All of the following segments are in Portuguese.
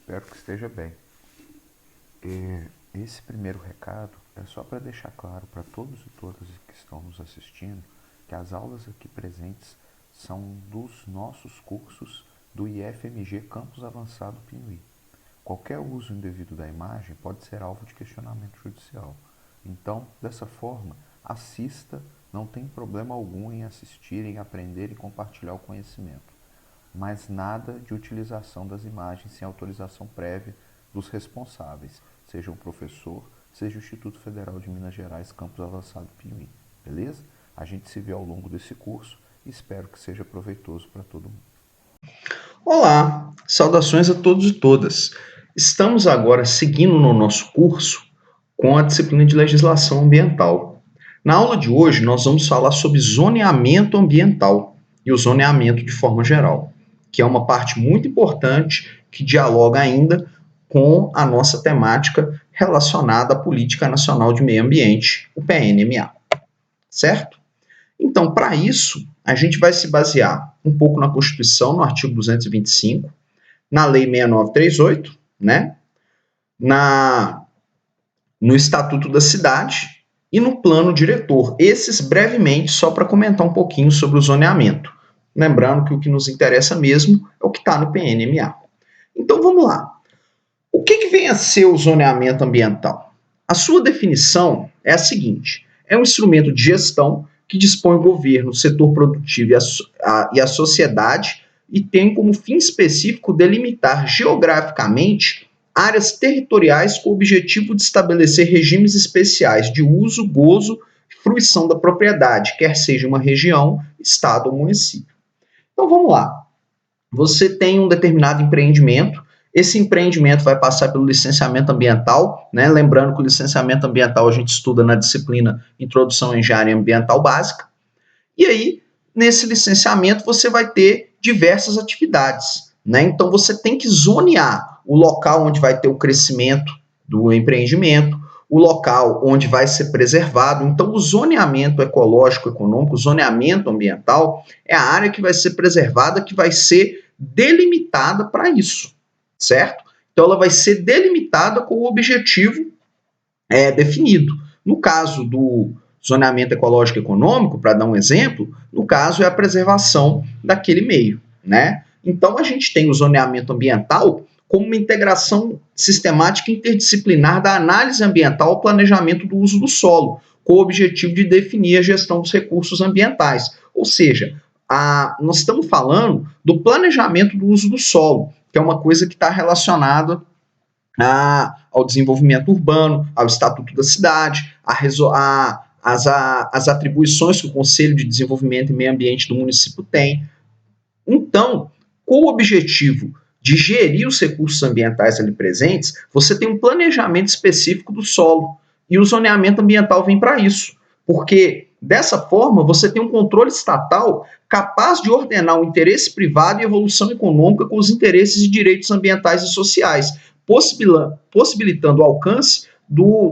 Espero que esteja bem. Esse primeiro recado é só para deixar claro para todos e todas que estão nos assistindo que as aulas aqui presentes são dos nossos cursos do IFMG Campus Avançado Pinuí. Qualquer uso indevido da imagem pode ser alvo de questionamento judicial. Então, dessa forma, assista, não tem problema algum em assistir, em aprender e compartilhar o conhecimento. Mas nada de utilização das imagens sem autorização prévia dos responsáveis, seja o professor, seja o Instituto Federal de Minas Gerais, Campus Avançado Pinuí. Beleza? A gente se vê ao longo desse curso e espero que seja proveitoso para todo mundo. Olá, saudações a todos e todas. Estamos agora seguindo no nosso curso com a disciplina de legislação ambiental. Na aula de hoje, nós vamos falar sobre zoneamento ambiental e o zoneamento de forma geral, que é uma parte muito importante que dialoga ainda com a nossa temática relacionada à Política Nacional de Meio Ambiente, o PNMA. Certo? Então, para isso, a gente vai se basear um pouco na Constituição, no artigo 225, na Lei 6938, né? No Estatuto da Cidade e no Plano Diretor. Esses brevemente, só para comentar um pouquinho sobre o zoneamento. Lembrando que o que nos interessa mesmo é o que está no PNMA. Então, vamos lá. O que vem a ser o zoneamento ambiental? A sua definição é a seguinte: é um instrumento de gestão que dispõe o governo, o setor produtivo e a sociedade e tem como fim específico delimitar geograficamente áreas territoriais com o objetivo de estabelecer regimes especiais de uso, gozo e fruição da propriedade, quer seja uma região, estado ou município. Então vamos lá. Você tem um determinado empreendimento, esse empreendimento vai passar pelo licenciamento ambiental, né? Lembrando que o licenciamento ambiental a gente estuda na disciplina Introdução à Engenharia Ambiental Básica. E aí, nesse licenciamento, você vai ter diversas atividades, né? Então, você tem que zonear o local onde vai ter o crescimento do empreendimento, o local onde vai ser preservado. Então, o zoneamento ecológico, econômico, o zoneamento ambiental é a área que vai ser preservada, que vai ser delimitada para isso, certo? Então, ela vai ser delimitada com o objetivo definido. No caso do zoneamento ecológico econômico, para dar um exemplo, no caso é a preservação daquele meio, né? Então, a gente tem o zoneamento ambiental como uma integração sistemática interdisciplinar da análise ambiental ao planejamento do uso do solo, com o objetivo de definir a gestão dos recursos ambientais. Ou seja, nós estamos falando do planejamento do uso do solo, que é uma coisa que está relacionada ao desenvolvimento urbano, ao Estatuto da Cidade, as atribuições que o Conselho de Desenvolvimento e Meio Ambiente do município tem. Então, com o objetivo de gerir os recursos ambientais ali presentes, você tem um planejamento específico do solo. E o zoneamento ambiental vem para isso. Porque, dessa forma, você tem um controle estatal capaz de ordenar o interesse privado e a evolução econômica com os interesses e direitos ambientais e sociais, possibilitando o alcance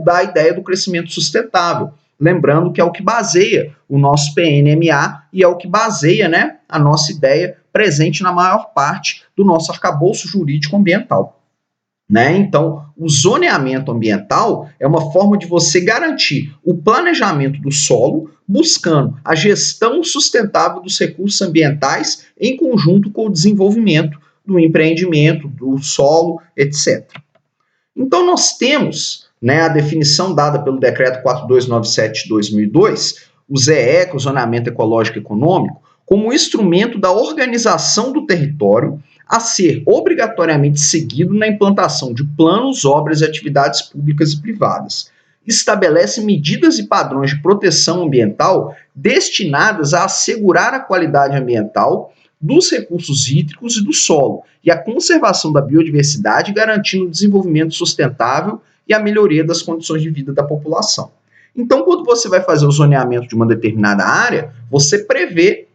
da ideia do crescimento sustentável. Lembrando que é o que baseia o nosso PNMA e é o que baseia, né, a nossa ideia presente na maior parte do nosso arcabouço jurídico ambiental. Né? Então, o zoneamento ambiental é uma forma de você garantir o planejamento do solo, buscando a gestão sustentável dos recursos ambientais em conjunto com o desenvolvimento do empreendimento, do solo, etc. Então, nós temos, né, a definição dada pelo Decreto 4297 de 2002, o ZE, o Zoneamento Ecológico Econômico, como instrumento da organização do território a ser obrigatoriamente seguido na implantação de planos, obras e atividades públicas e privadas. Estabelece medidas e padrões de proteção ambiental destinadas a assegurar a qualidade ambiental dos recursos hídricos e do solo, e a conservação da biodiversidade, garantindo o desenvolvimento sustentável e a melhoria das condições de vida da população. Então, quando você vai fazer o zoneamento de uma determinada área, você prevê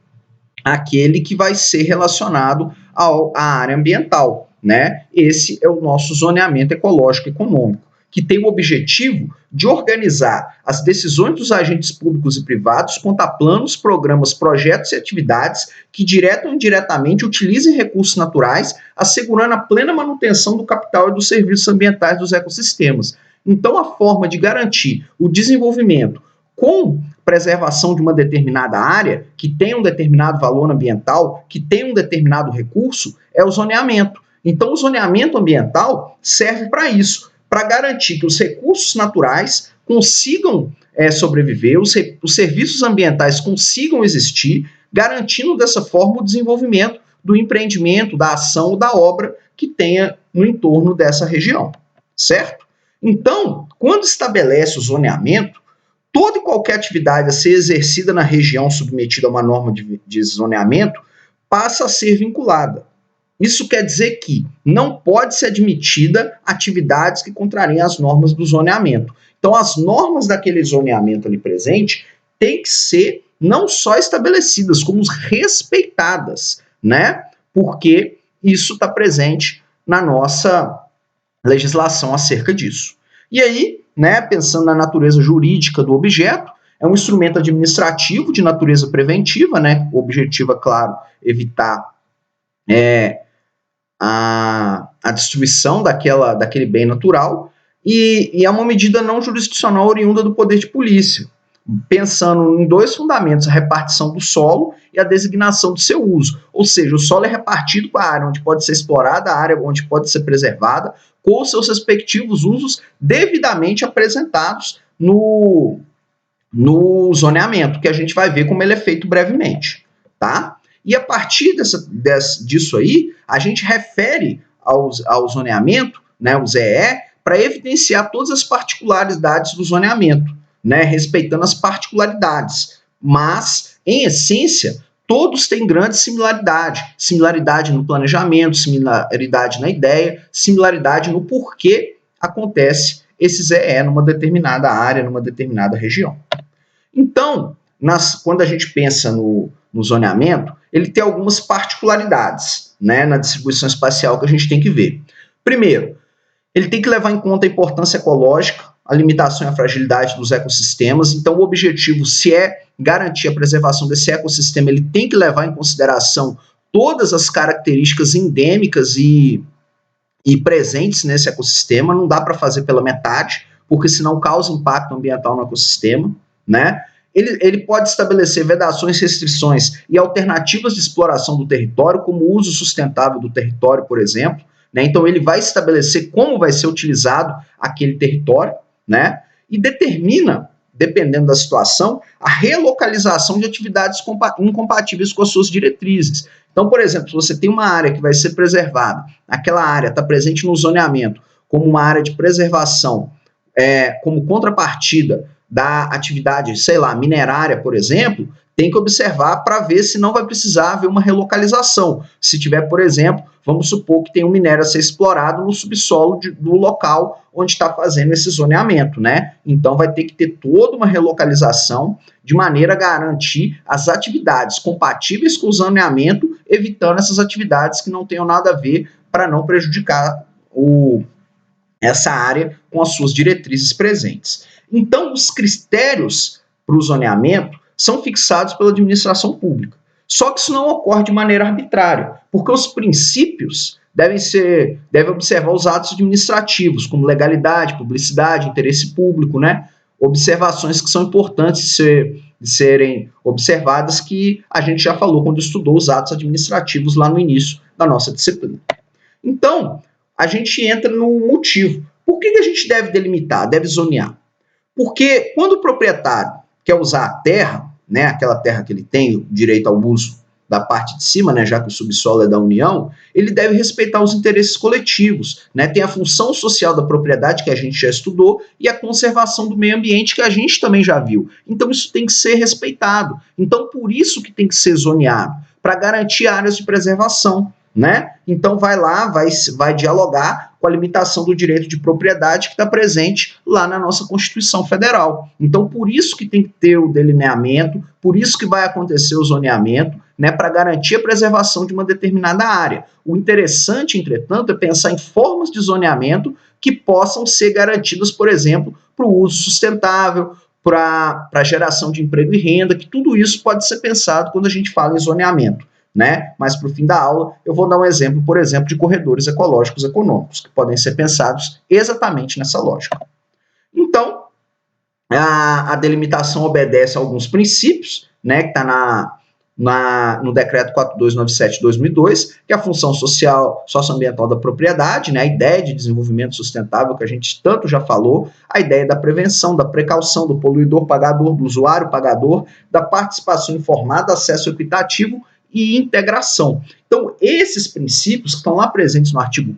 aquele que vai ser relacionado à área ambiental, né? Esse é o nosso zoneamento ecológico econômico, que tem o objetivo de organizar as decisões dos agentes públicos e privados quanto a planos, programas, projetos e atividades que, direta ou indiretamente, utilizem recursos naturais, assegurando a plena manutenção do capital e dos serviços ambientais dos ecossistemas. Então, a forma de garantir o desenvolvimento com preservação de uma determinada área, que tem um determinado valor ambiental, que tem um determinado recurso, é o zoneamento. Então, o zoneamento ambiental serve para isso, para garantir que os recursos naturais consigam sobreviver, os serviços ambientais consigam existir, garantindo dessa forma o desenvolvimento do empreendimento, da ação ou da obra que tenha no entorno dessa região, certo? Então, quando estabelece o zoneamento, toda e qualquer atividade a ser exercida na região submetida a uma norma de zoneamento passa a ser vinculada. Isso quer dizer que não pode ser admitida atividades que contrariem as normas do zoneamento. Então, as normas daquele zoneamento ali presente têm que ser não só estabelecidas, como respeitadas, né? Porque isso está presente na nossa legislação acerca disso. E aí, né, pensando na natureza jurídica do objeto, é um instrumento administrativo de natureza preventiva, né? O objetivo, é claro, evitar a destruição daquele bem natural, e é uma medida não jurisdicional oriunda do poder de polícia, pensando em dois fundamentos: a repartição do solo e a designação do seu uso. Ou seja, o solo é repartido para a área onde pode ser explorada, a área onde pode ser preservada, com os seus respectivos usos devidamente apresentados no zoneamento, que a gente vai ver como ele é feito brevemente, tá? E a partir disso aí, a gente refere ao zoneamento, né, o ZEE, para evidenciar todas as particularidades do zoneamento, né, respeitando as particularidades. Mas, em essência, todos têm grande similaridade. Similaridade no planejamento, similaridade na ideia, similaridade no porquê acontece esse ZEE numa determinada área, numa determinada região. Então, quando a gente pensa no zoneamento, ele tem algumas particularidades, né, na distribuição espacial que a gente tem que ver. Primeiro, ele tem que levar em conta a importância ecológica, a limitação e a fragilidade dos ecossistemas. Então, o objetivo, se é garantir a preservação desse ecossistema, ele tem que levar em consideração todas as características endêmicas e presentes nesse ecossistema. Não dá para fazer pela metade, porque senão causa impacto ambiental no ecossistema, né? Ele pode estabelecer vedações, restrições e alternativas de exploração do território, como o uso sustentável do território, por exemplo, né? Então, ele vai estabelecer como vai ser utilizado aquele território, né? E determina, dependendo da situação, a relocalização de atividades incompatíveis com as suas diretrizes. Então, por exemplo, se você tem uma área que vai ser preservada, aquela área está presente no zoneamento como uma área de preservação, como contrapartida da atividade, sei lá, minerária, por exemplo, tem que observar para ver se não vai precisar haver uma relocalização. Se tiver, por exemplo, vamos supor que tem um minério a ser explorado no subsolo do local onde está fazendo esse zoneamento, né? Então vai ter que ter toda uma relocalização de maneira a garantir as atividades compatíveis com o zoneamento, evitando essas atividades que não tenham nada a ver, para não prejudicar essa área com as suas diretrizes presentes. Então, os critérios para o zoneamento são fixados pela administração pública. Só que isso não ocorre de maneira arbitrária, porque os princípios devem observar os atos administrativos, como legalidade, publicidade, interesse público, né? Observações que são importantes de serem observadas, que a gente já falou quando estudou os atos administrativos lá no início da nossa disciplina. Então, a gente entra no motivo. Por que a gente deve delimitar, deve zonear? Porque quando o proprietário quer usar a terra, né, aquela terra que ele tem o direito ao uso da parte de cima, né, já que o subsolo é da União, ele deve respeitar os interesses coletivos, né, tem a função social da propriedade, que a gente já estudou, e a conservação do meio ambiente, que a gente também já viu. Então, isso tem que ser respeitado. Então, por isso que tem que ser zoneado, para garantir áreas de preservação, né? Então, vai lá, vai dialogar com a limitação do direito de propriedade que está presente lá na nossa Constituição Federal. Então, por isso que tem que ter o delineamento, por isso que vai acontecer o zoneamento, né, para garantir a preservação de uma determinada área. O interessante, entretanto, é pensar em formas de zoneamento que possam ser garantidas, por exemplo, para o uso sustentável, para a geração de emprego e renda, que tudo isso pode ser pensado quando a gente fala em zoneamento, né? Mas para o fim da aula eu vou dar um exemplo, por exemplo, de corredores ecológicos econômicos, que podem ser pensados exatamente nessa lógica. Então, a delimitação obedece a alguns princípios, né, que está no decreto 4297 de 2002, que é a função social, socioambiental da propriedade, né, a ideia de desenvolvimento sustentável que a gente tanto já falou, a ideia da prevenção, da precaução, do poluidor pagador, do usuário pagador, da participação informada, acesso equitativo e integração. Então, esses princípios que estão lá presentes no artigo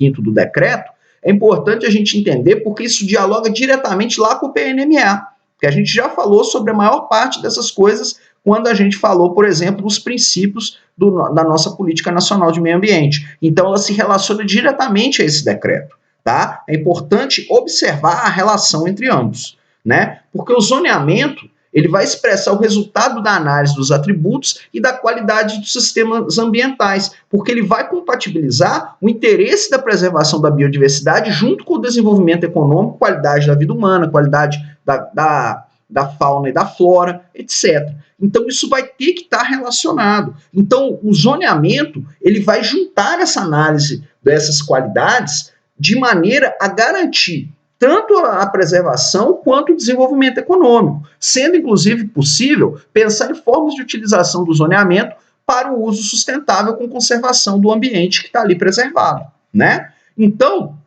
5º do decreto, é importante a gente entender porque isso dialoga diretamente lá com o PNMA, porque a gente já falou sobre a maior parte dessas coisas quando a gente falou, por exemplo, dos princípios da nossa Política Nacional de Meio Ambiente. Então, ela se relaciona diretamente a esse decreto, tá? É importante observar a relação entre ambos, né? Porque o zoneamento, ele vai expressar o resultado da análise dos atributos e da qualidade dos sistemas ambientais, porque ele vai compatibilizar o interesse da preservação da biodiversidade junto com o desenvolvimento econômico, qualidade da vida humana, qualidade da fauna e da flora, etc. Então, isso vai ter que estar relacionado. Então, o zoneamento, ele vai juntar essa análise dessas qualidades de maneira a garantir tanto a preservação quanto o desenvolvimento econômico, sendo inclusive possível pensar em formas de utilização do zoneamento para o uso sustentável com conservação do ambiente que está ali preservado, né? Então,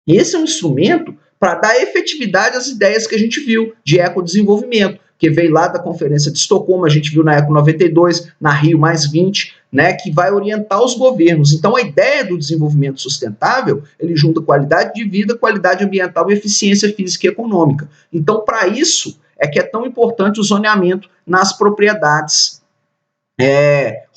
esse é um instrumento para dar efetividade às ideias que a gente viu de ecodesenvolvimento, que veio lá da Conferência de Estocolmo, a gente viu na Eco 92, na Rio +20, né, que vai orientar os governos. Então, a ideia do desenvolvimento sustentável, ele junta qualidade de vida, qualidade ambiental e eficiência física e econômica. Então, para isso, é que é tão importante o zoneamento nas propriedades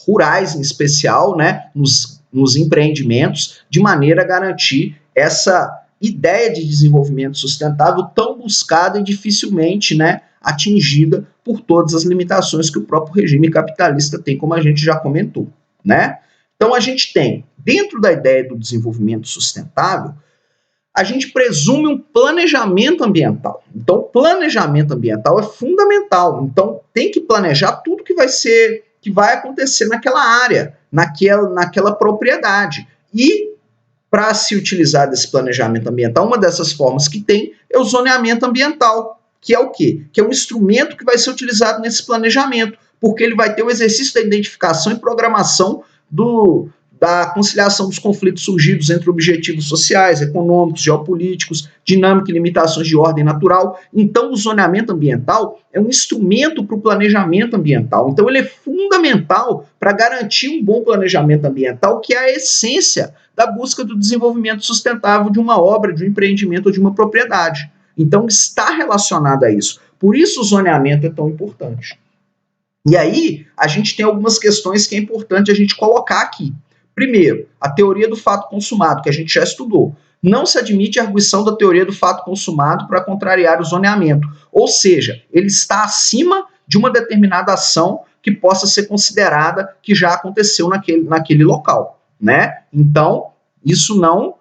rurais, em especial, né, nos empreendimentos, de maneira a garantir essa ideia de desenvolvimento sustentável tão buscada e dificilmente, né, atingida por todas as limitações que o próprio regime capitalista tem, como a gente já comentou, né? Então, a gente tem, dentro da ideia do desenvolvimento sustentável, a gente presume um planejamento ambiental. Então, o planejamento ambiental é fundamental. Então, tem que planejar tudo que vai acontecer naquela área, naquela propriedade. E, para se utilizar desse planejamento ambiental, uma dessas formas que tem é o zoneamento ambiental, que é o quê? Que é um instrumento que vai ser utilizado nesse planejamento, porque ele vai ter o exercício da identificação e programação da conciliação dos conflitos surgidos entre objetivos sociais, econômicos, geopolíticos, dinâmica e limitações de ordem natural. Então, o zoneamento ambiental é um instrumento para o planejamento ambiental. Então, ele é fundamental para garantir um bom planejamento ambiental, que é a essência da busca do desenvolvimento sustentável de uma obra, de um empreendimento ou de uma propriedade. Então, está relacionado a isso. Por isso, o zoneamento é tão importante. E aí, a gente tem algumas questões que é importante a gente colocar aqui. Primeiro, a teoria do fato consumado, que a gente já estudou. Não se admite a arguição da teoria do fato consumado para contrariar o zoneamento. Ou seja, ele está acima de uma determinada ação que possa ser considerada que já aconteceu naquele local, né? Então, isso não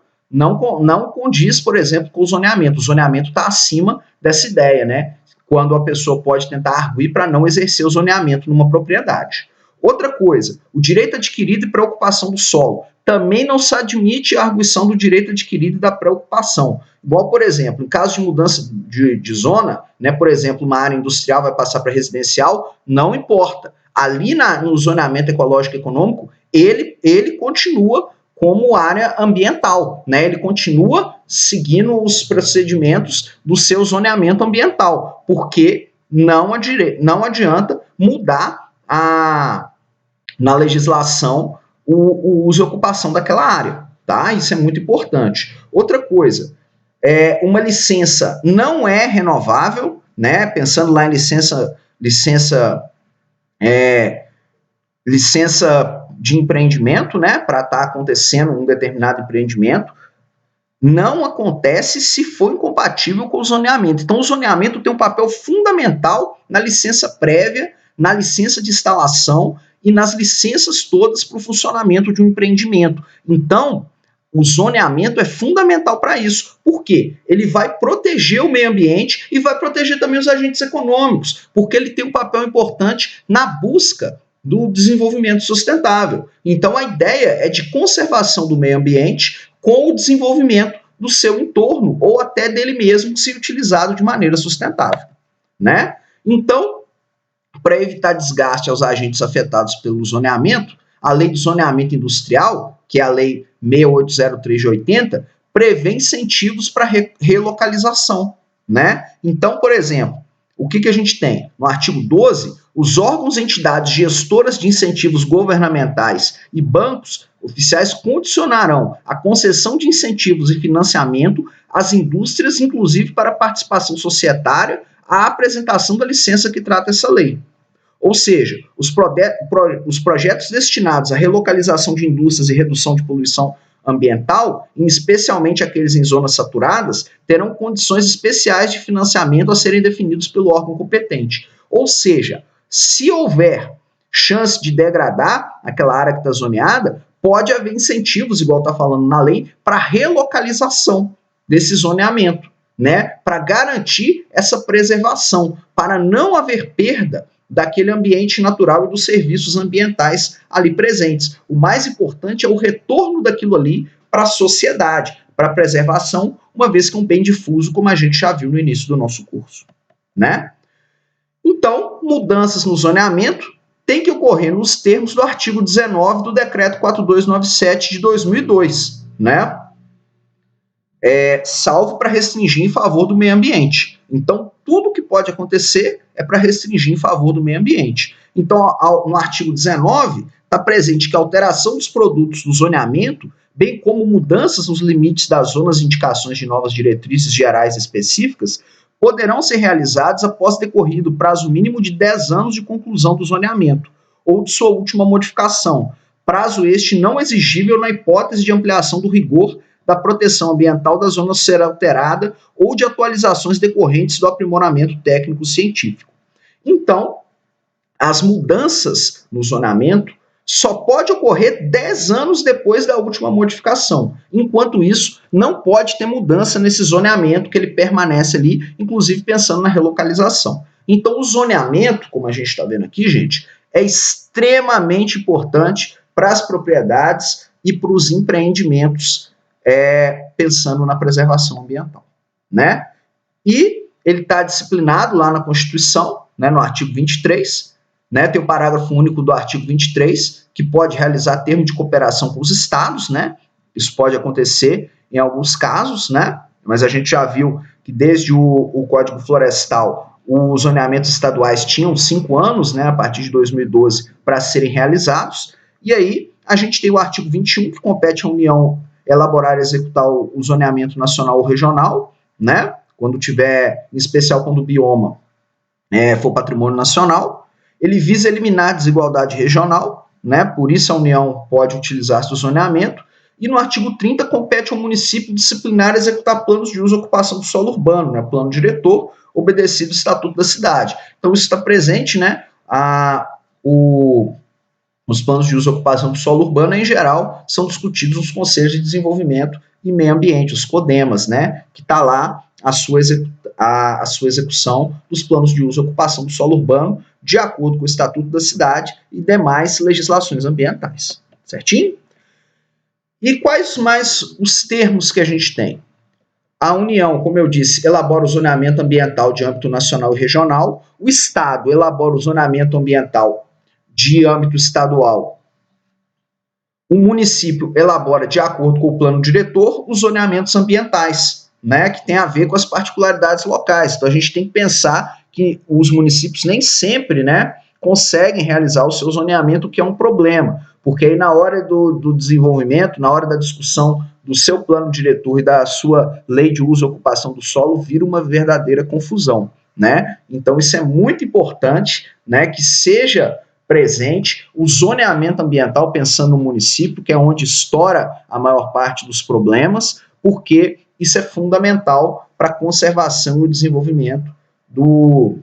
condiz, por exemplo, com o zoneamento. O zoneamento está acima dessa ideia, né? Quando a pessoa pode tentar arguir para não exercer o zoneamento numa propriedade. Outra coisa, o direito adquirido e preocupação do solo. Também não se admite a arguição do direito adquirido e da preocupação. Igual, por exemplo, em caso de mudança de zona, né, por exemplo, uma área industrial vai passar para residencial, não importa. Ali no zoneamento ecológico e econômico, ele continua como área ambiental, né? Ele continua seguindo os procedimentos do seu zoneamento ambiental, porque não adianta mudar na legislação o uso e ocupação daquela área, tá? Isso é muito importante. Outra coisa, uma licença não é renovável, né? Pensando lá em licença de empreendimento, né, para estar acontecendo um determinado empreendimento, não acontece se for incompatível com o zoneamento. Então, o zoneamento tem um papel fundamental na licença prévia, na licença de instalação e nas licenças todas para o funcionamento de um empreendimento. Então, O zoneamento é fundamental para isso. Por quê? Ele vai proteger o meio ambiente e vai proteger também os agentes econômicos, porque ele tem um papel importante na busca do desenvolvimento sustentável. Então, a ideia é de conservação do meio ambiente com o desenvolvimento do seu entorno ou até dele mesmo, se utilizado de maneira sustentável, né? Então, para evitar desgaste aos agentes afetados pelo zoneamento, a Lei de Zoneamento Industrial, que é a Lei 6803 de 80, prevê incentivos para relocalização, né? Então, por exemplo, o que a gente tem? No artigo 12, os órgãos e entidades gestoras de incentivos governamentais e bancos oficiais condicionarão a concessão de incentivos e financiamento às indústrias, inclusive para participação societária, à apresentação da licença que trata essa lei. Ou seja, os projetos destinados à relocalização de indústrias e redução de poluição ambiental, especialmente aqueles em zonas saturadas, terão condições especiais de financiamento a serem definidos pelo órgão competente. Ou seja, se houver chance de degradar aquela área que está zoneada, pode haver incentivos, igual está falando na lei, para relocalização desse zoneamento, né? Para garantir essa preservação, para não haver perda daquele ambiente natural e dos serviços ambientais ali presentes. O mais importante é o retorno daquilo ali para a sociedade, para a preservação, uma vez que é um bem difuso, como a gente já viu no início do nosso curso, né? Então, mudanças no zoneamento têm que ocorrer nos termos do artigo 19 do Decreto 4297 de 2002, né? Salvo para restringir em favor do meio ambiente. Então, tudo que pode acontecer é para restringir em favor do meio ambiente. Então, no artigo 19, está presente que a alteração dos produtos do zoneamento, bem como mudanças nos limites das zonas e indicações de novas diretrizes gerais específicas, poderão ser realizadas após decorrido o prazo mínimo de 10 anos de conclusão do zoneamento, ou de sua última modificação, prazo este não exigível na hipótese de ampliação do rigor da proteção ambiental da zona ser alterada ou de atualizações decorrentes do aprimoramento técnico-científico. Então, as mudanças no zoneamento só pode ocorrer 10 anos depois da última modificação. Enquanto isso, não pode ter mudança nesse zoneamento, que ele permanece ali, inclusive pensando na relocalização. Então, o zoneamento, como a gente está vendo aqui, gente, é extremamente importante para as propriedades e para os empreendimentos, pensando na preservação ambiental, né? E ele está disciplinado lá na Constituição, né, no artigo 23, né, tem o parágrafo único do artigo 23, que pode realizar termo de cooperação com os estados, né? Isso pode acontecer em alguns casos, né? Mas a gente já viu que desde o Código Florestal, os zoneamentos estaduais tinham 5 anos, né, a partir de 2012, para serem realizados. E aí a gente tem o artigo 21, que compete à União elaborar e executar o zoneamento nacional ou regional, né? Quando tiver, em especial quando o bioma for patrimônio nacional. Ele visa eliminar a desigualdade regional, né? Por isso a União pode utilizar-se do zoneamento. E no artigo 30 compete ao município disciplinar e executar planos de uso e ocupação do solo urbano, né? Plano diretor, obedecido ao Estatuto da Cidade. Então isso está presente, né? Os planos de uso e ocupação do solo urbano, em geral, são discutidos nos Conselhos de Desenvolvimento e Meio Ambiente, os CODEMAS, né? Que está lá a sua execução dos planos de uso e ocupação do solo urbano, de acordo com o Estatuto da Cidade e demais legislações ambientais. Certinho? E quais mais os termos que a gente tem? A União, como eu disse, elabora o zoneamento ambiental de âmbito nacional e regional. O Estado elabora o zoneamento ambiental de âmbito estadual. O município elabora, de acordo com o plano diretor, os zoneamentos ambientais, né, que tem a ver com as particularidades locais. Então, a gente tem que pensar que os municípios nem sempre, né, conseguem realizar o seu zoneamento, o que é um problema, porque aí na hora do desenvolvimento, na hora da discussão do seu plano diretor e da sua lei de uso e ocupação do solo, vira uma verdadeira confusão, né? Então, isso é muito importante, né, que seja presente o zoneamento ambiental, pensando no município, que é onde estoura a maior parte dos problemas, porque isso é fundamental para a conservação e o desenvolvimento do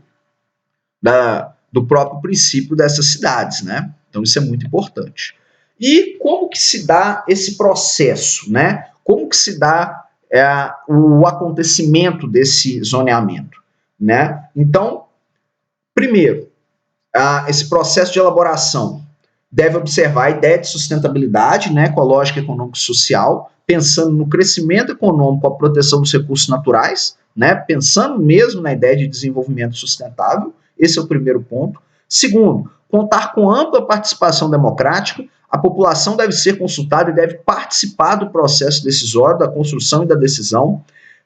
próprio princípio dessas cidades, né? Então, isso é muito importante. E como que se dá esse processo, né? Como que se dá o acontecimento desse zoneamento, né? Então, primeiro, esse processo de elaboração deve observar a ideia de sustentabilidade, né, ecológica, econômica e social, pensando no crescimento econômico, a proteção dos recursos naturais, né, pensando mesmo na ideia de desenvolvimento sustentável. Esse é o primeiro ponto. Segundo, contar com ampla participação democrática. A população deve ser consultada e deve participar do processo decisório, da construção e da decisão.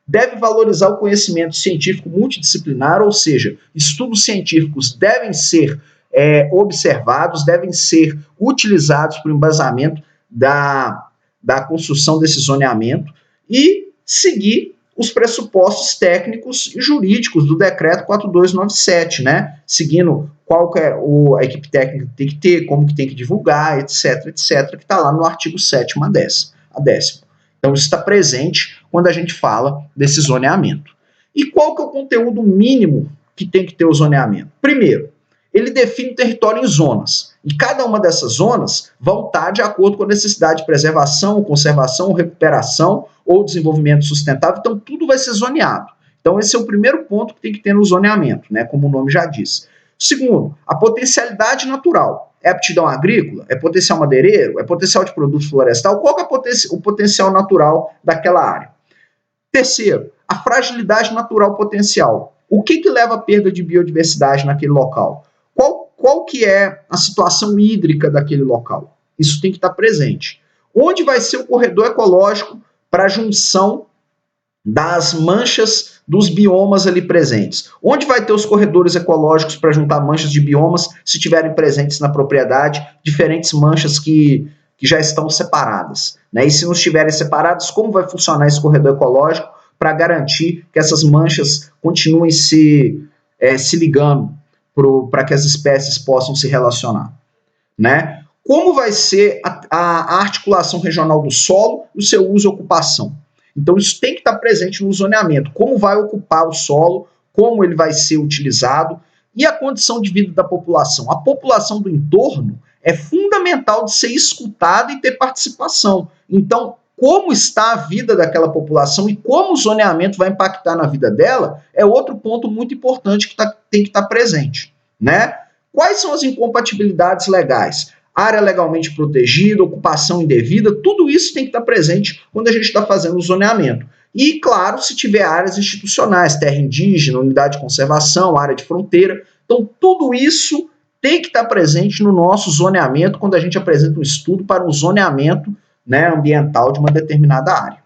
Deve valorizar o conhecimento científico multidisciplinar, ou seja, estudos científicos devem ser observados, devem ser utilizados para o embasamento da construção desse zoneamento e seguir os pressupostos técnicos e jurídicos do decreto 4297, né? Seguindo qual que é a equipe técnica que tem que ter, como que tem que divulgar, etc, etc, que está lá no artigo 7º a 10º. Então, isso está presente quando a gente fala desse zoneamento. E qual que é o conteúdo mínimo que tem que ter o zoneamento? Primeiro, ele define o território em zonas. E cada uma dessas zonas vão estar de acordo com a necessidade de preservação, conservação, recuperação ou desenvolvimento sustentável. Então, tudo vai ser zoneado. Então, esse é o primeiro ponto que tem que ter no zoneamento, né, como o nome já diz. Segundo, a potencialidade natural. É aptidão agrícola? É potencial madeireiro? É potencial de produto florestal? Qual que é o potencial natural daquela área? Terceiro, a fragilidade natural potencial. O que leva à perda de biodiversidade naquele local? Qual que é a situação hídrica daquele local? Isso tem que estar presente. Onde vai ser o corredor ecológico para a junção das manchas dos biomas ali presentes? Onde vai ter os corredores ecológicos para juntar manchas de biomas, se estiverem presentes na propriedade, diferentes manchas que já estão separadas, né? E se não estiverem separadas, como vai funcionar esse corredor ecológico para garantir que essas manchas continuem se ligando para que as espécies possam se relacionar, né? Como vai ser a articulação regional do solo, o seu uso e ocupação? Então, isso tem que estar presente no zoneamento. Como vai ocupar o solo, como ele vai ser utilizado e a condição de vida da população. A população do entorno é fundamental de ser escutada e ter participação. Então, como está a vida daquela população e como o zoneamento vai impactar na vida dela é outro ponto muito importante que tem que estar presente, né? Quais são as incompatibilidades legais? Área legalmente protegida, ocupação indevida, tudo isso tem que estar presente quando a gente está fazendo o zoneamento. E, claro, se tiver áreas institucionais, terra indígena, unidade de conservação, área de fronteira, então tudo isso tem que estar presente no nosso zoneamento quando a gente apresenta um estudo para um zoneamento, né, ambiental de uma determinada área.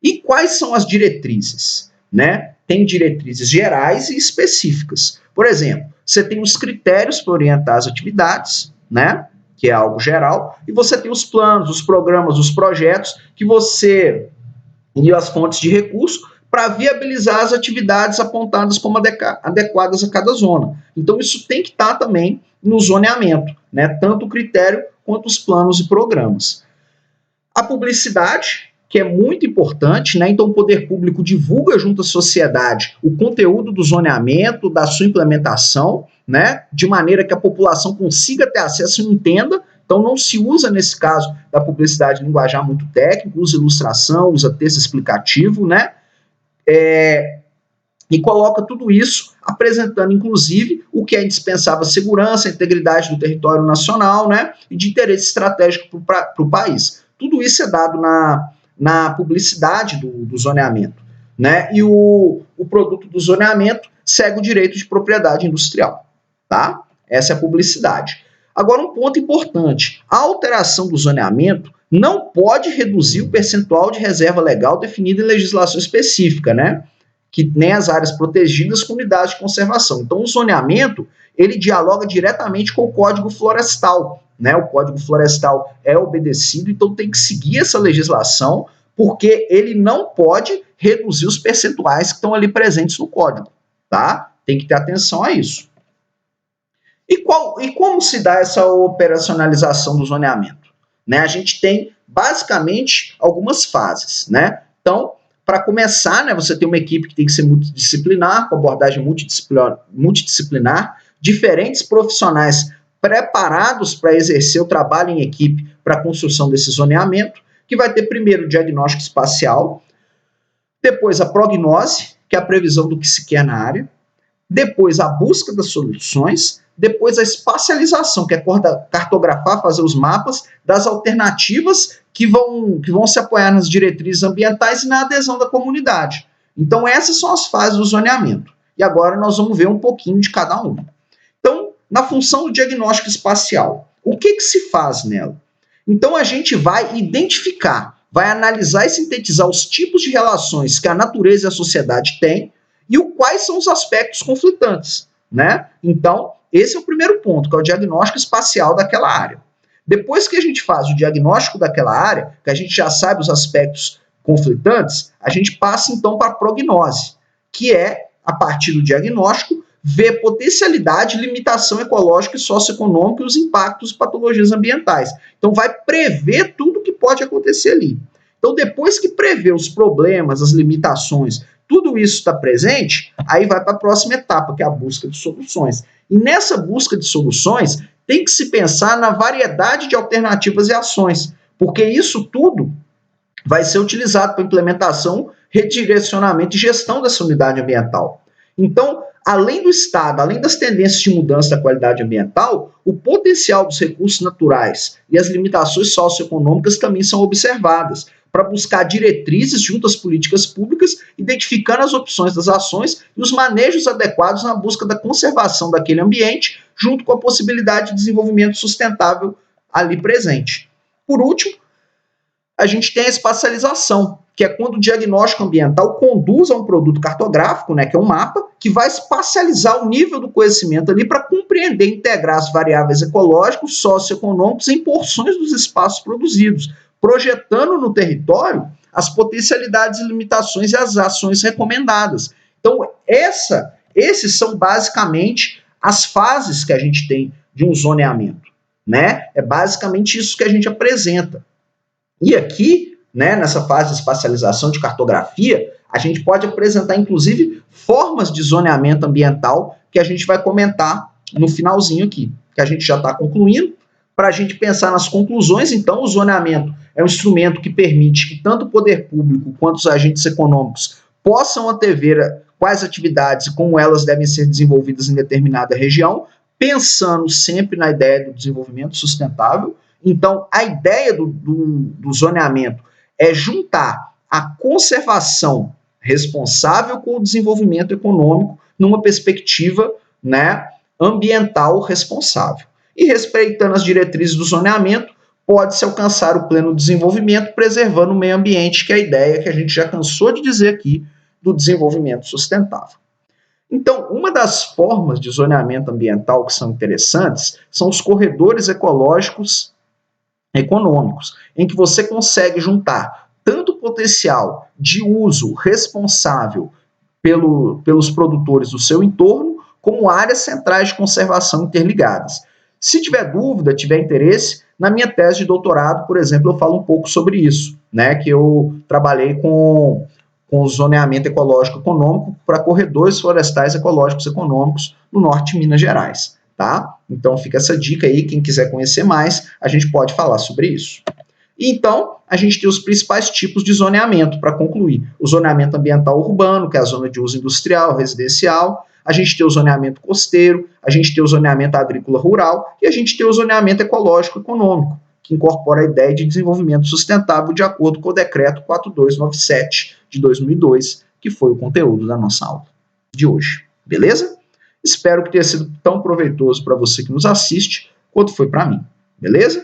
E quais são as diretrizes, né? Tem diretrizes gerais e específicas. Por exemplo, você tem os critérios para orientar as atividades, né? Que é algo geral, e você tem os planos, os programas, os projetos que você e as fontes de recurso para viabilizar as atividades apontadas como adequadas a cada zona. Então, isso tem que estar também no zoneamento, né? Tanto o critério quanto os planos e programas. A publicidade, que é muito importante, né? Então o poder público divulga junto à sociedade o conteúdo do zoneamento, da sua implementação, né? De maneira que a população consiga ter acesso e entenda. Então não se usa, nesse caso da publicidade, linguajar muito técnico, usa ilustração, usa texto explicativo, né? E coloca tudo isso apresentando, inclusive, o que é indispensável: a segurança, a integridade do território nacional, né? E de interesse estratégico para o país. Tudo isso é dado na publicidade do zoneamento, né? E o produto do zoneamento segue o direito de propriedade industrial, tá? Essa é a publicidade. Agora, um ponto importante: a alteração do zoneamento não pode reduzir o percentual de reserva legal definido em legislação específica, né? Que nem as áreas protegidas com unidades de conservação. Então, o zoneamento, ele dialoga diretamente com o Código Florestal, né? O Código Florestal é obedecido, então tem que seguir essa legislação, porque ele não pode reduzir os percentuais que estão ali presentes no código, tá? Tem que ter atenção a isso. E como se dá essa operacionalização do zoneamento? Né? A gente tem, basicamente, algumas fases, né? Então, para começar, né, você tem uma equipe que tem que ser multidisciplinar, com abordagem multidisciplinar, diferentes profissionais preparados para exercer o trabalho em equipe para a construção desse zoneamento, que vai ter primeiro o diagnóstico espacial, depois a prognose, que é a previsão do que se quer na área, depois a busca das soluções, depois a espacialização, que é cartografar, fazer os mapas das alternativas que vão se apoiar nas diretrizes ambientais e na adesão da comunidade. Então essas são as fases do zoneamento. E agora nós vamos ver um pouquinho de cada uma. Então, na função do diagnóstico espacial, o que se faz nela? Então a gente vai identificar, vai analisar e sintetizar os tipos de relações que a natureza e a sociedade têm e quais são os aspectos conflitantes, né? Então, esse é o primeiro ponto, que é o diagnóstico espacial daquela área. Depois que a gente faz o diagnóstico daquela área, que a gente já sabe os aspectos conflitantes, a gente passa então para a prognose, que é, a partir do diagnóstico, ver potencialidade, limitação ecológica e socioeconômica e os impactos de patologias ambientais. Então, vai prever tudo o que pode acontecer ali. Então, depois que prevê os problemas, as limitações, tudo isso está presente, aí vai para a próxima etapa, que é a busca de soluções. E nessa busca de soluções, tem que se pensar na variedade de alternativas e ações, porque isso tudo vai ser utilizado para implementação, redirecionamento e gestão dessa unidade ambiental. Então, além do Estado, além das tendências de mudança da qualidade ambiental, o potencial dos recursos naturais e as limitações socioeconômicas também são observadas, para buscar diretrizes junto às políticas públicas, identificando as opções das ações e os manejos adequados na busca da conservação daquele ambiente, junto com a possibilidade de desenvolvimento sustentável ali presente. Por último, a gente tem a espacialização, que é quando o diagnóstico ambiental conduz a um produto cartográfico, né, que é um mapa, que vai espacializar o nível do conhecimento ali para compreender e integrar as variáveis ecológicos, socioeconômicos em porções dos espaços produzidos, projetando no território as potencialidades e limitações e as ações recomendadas. Então, esses são basicamente as fases que a gente tem de um zoneamento, né? É basicamente isso que a gente apresenta. E aqui, né, nessa fase de espacialização de cartografia, a gente pode apresentar, inclusive, formas de zoneamento ambiental que a gente vai comentar no finalzinho aqui, que a gente já está concluindo. Para a gente pensar nas conclusões, então, o zoneamento é um instrumento que permite que tanto o poder público quanto os agentes econômicos possam antever quais atividades e como elas devem ser desenvolvidas em determinada região, pensando sempre na ideia do desenvolvimento sustentável. Então, a ideia do zoneamento é juntar a conservação responsável com o desenvolvimento econômico numa perspectiva, né, ambiental responsável. E respeitando as diretrizes do zoneamento, pode-se alcançar o pleno desenvolvimento, preservando o meio ambiente, que é a ideia que a gente já cansou de dizer aqui do desenvolvimento sustentável. Então, uma das formas de zoneamento ambiental que são interessantes são os corredores ecológicos econômicos, em que você consegue juntar tanto o potencial de uso responsável pelos produtores do seu entorno, como áreas centrais de conservação interligadas. Se tiver dúvida, tiver interesse, na minha tese de doutorado, por exemplo, eu falo um pouco sobre isso, né, que eu trabalhei com o zoneamento ecológico econômico para corredores florestais ecológicos econômicos no norte de Minas Gerais, tá? Então fica essa dica aí, quem quiser conhecer mais, a gente pode falar sobre isso. Então, a gente tem os principais tipos de zoneamento, para concluir. O zoneamento ambiental urbano, que é a zona de uso industrial, residencial. A gente tem o zoneamento costeiro, a gente tem o zoneamento agrícola rural e a gente tem o zoneamento ecológico econômico, que incorpora a ideia de desenvolvimento sustentável de acordo com o decreto 4297 de 2002, que foi o conteúdo da nossa aula de hoje. Beleza? Espero que tenha sido tão proveitoso para você que nos assiste, quanto foi para mim. Beleza?